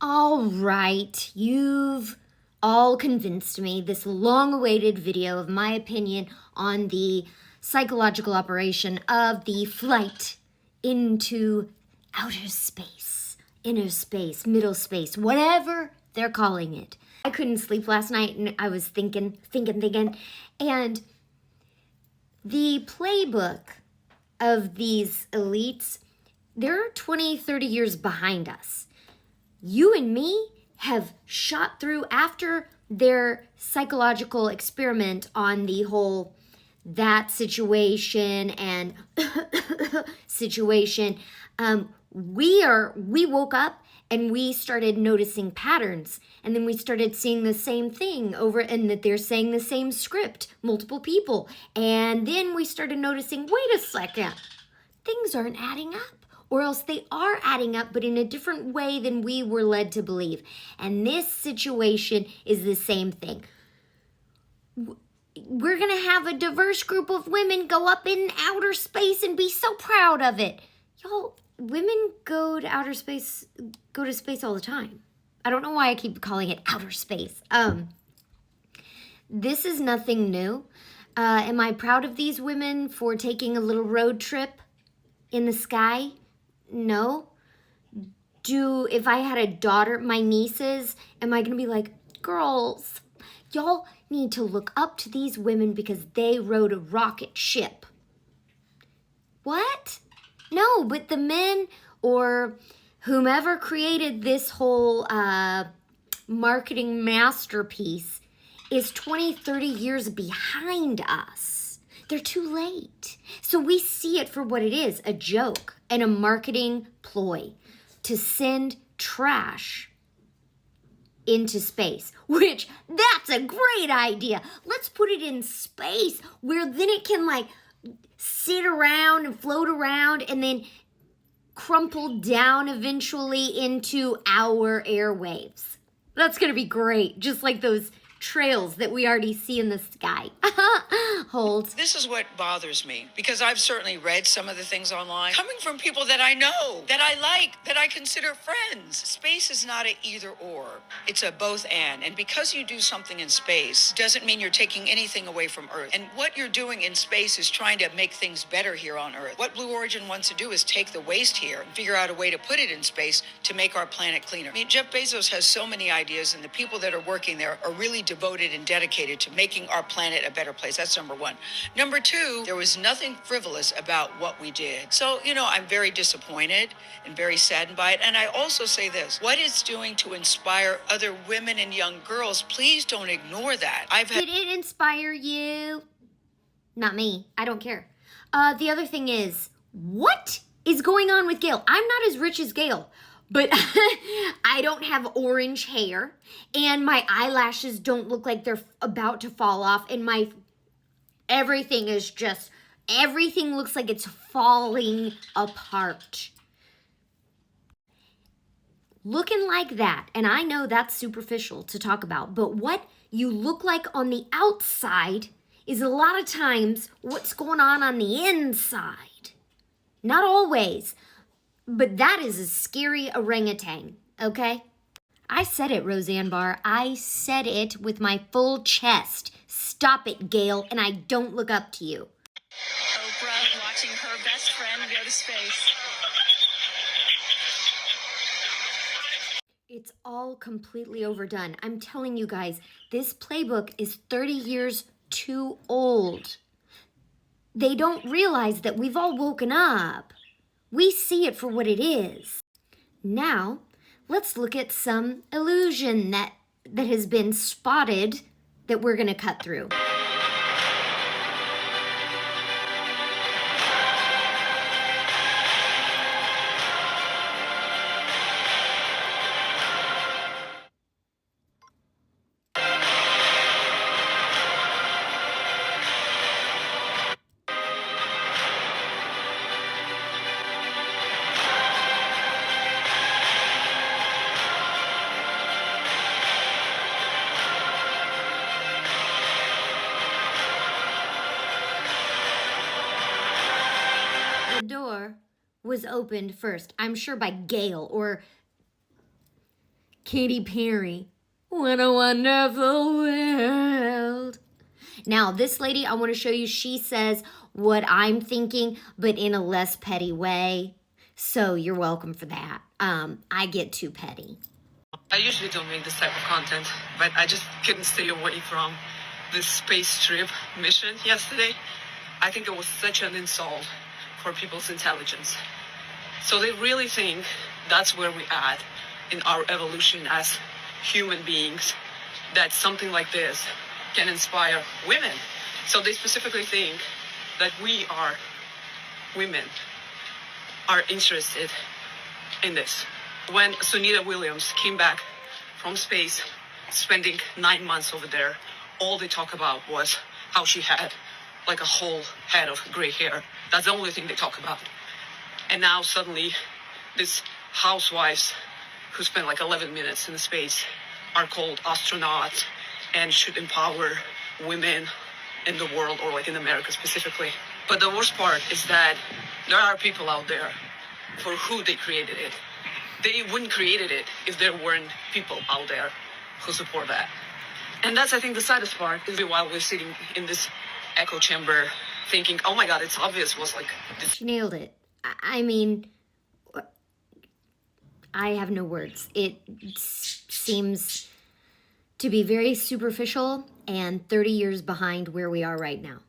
All right, you've all convinced me. This long-awaited video of my opinion on the psychological operation of the flight into outer space, inner space, middle space, whatever they're calling it. I couldn't sleep last night and I was thinking, and the playbook of these elites, they're 20, 30 years behind us. You and me have shot through after their psychological experiment on the whole that situation and situation. We woke up and we started noticing patterns, and then we started seeing the same thing over, and that they're saying the same script, multiple people, and then we started noticing, wait a second, things aren't adding up. Or else they are adding up, but in a different way than we were led to believe. And this situation is the same thing. We're going to have a diverse group of women go up in outer space and be so proud of it. Y'all, women go to space all the time. I don't know why I keep calling it outer space. This is nothing new. Am I proud of these women for taking a little road trip in the sky? No. If I had a daughter, my nieces, am I going to be like, girls, y'all need to look up to these women because they rode a rocket ship? What? No, but the men or whomever created this whole marketing masterpiece is 20, 30 years behind us. They're too late. So we see it for what it is, a joke and a marketing ploy to send trash into space, which that's a great idea. Let's put it in space where then it can like sit around and float around and then crumple down eventually into our airwaves. That's going to be great. Just like those trails that we already see in the sky. Hold. This is what bothers me, because I've certainly read some of the things online coming from people that I know, that I like, that I consider friends. Space is not an either or. It's a both and because you do something in space doesn't mean you're taking anything away from Earth. And what you're doing in space is trying to make things better here on Earth. What Blue Origin wants to do is take the waste here and figure out a way to put it in space to make our planet cleaner. I mean, Jeff Bezos has so many ideas, and the people that are working there are really devoted and dedicated to making our planet a better place. That's number one. Number two, there was nothing frivolous about what we did. So, I'm very disappointed and very saddened by it. And I also say this, what it's doing to inspire other women and young girls, please don't ignore that. Did it inspire you? Not me. I don't care. The other thing is, what is going on with Gail? I'm not as rich as Gail, but I don't have orange hair, and my eyelashes don't look like they're about to fall off, and everything looks like it's falling apart. Looking like that, and I know that's superficial to talk about, but what you look like on the outside is a lot of times what's going on the inside. Not always, but that is a scary orangutan, okay? I said it, Roseanne Barr. I said it with my full chest. Stop it, Gail, and I don't look up to you. Oprah watching her best friend go to space. It's all completely overdone. I'm telling you guys, this playbook is 30 years too old. They don't realize that we've all woken up. We see it for what it is. Now, let's look at some illusion that has been spotted that we're going to cut through. The door was opened first, I'm sure by Gail, or Katy Perry. What a wonderful world. Now, this lady, I want to show you, she says what I'm thinking, but in a less petty way. So you're welcome for that. I get too petty. I usually don't make this type of content, but I just couldn't stay away from this space trip mission yesterday. I think it was such an insult for people's intelligence. So they really think that's where we're at in our evolution as human beings, that something like this can inspire women. So they specifically think that we are women are interested in this. When Sunita Williams came back from space, spending 9 months over there, all they talk about was how she had like a whole head of gray hair. That's the only thing they talk about. And now suddenly these housewives who spent like 11 minutes in space are called astronauts and should empower women in the world, or like in America specifically. But the worst part is that there are people out there for who they created it. They wouldn't created it if there weren't people out there who support that. And that's, I think, the saddest part is while we're sitting in this echo chamber thinking, oh my God, it's obvious, was like this. She nailed it. I mean, I have no words. It seems to be very superficial and 30 years behind where we are right now.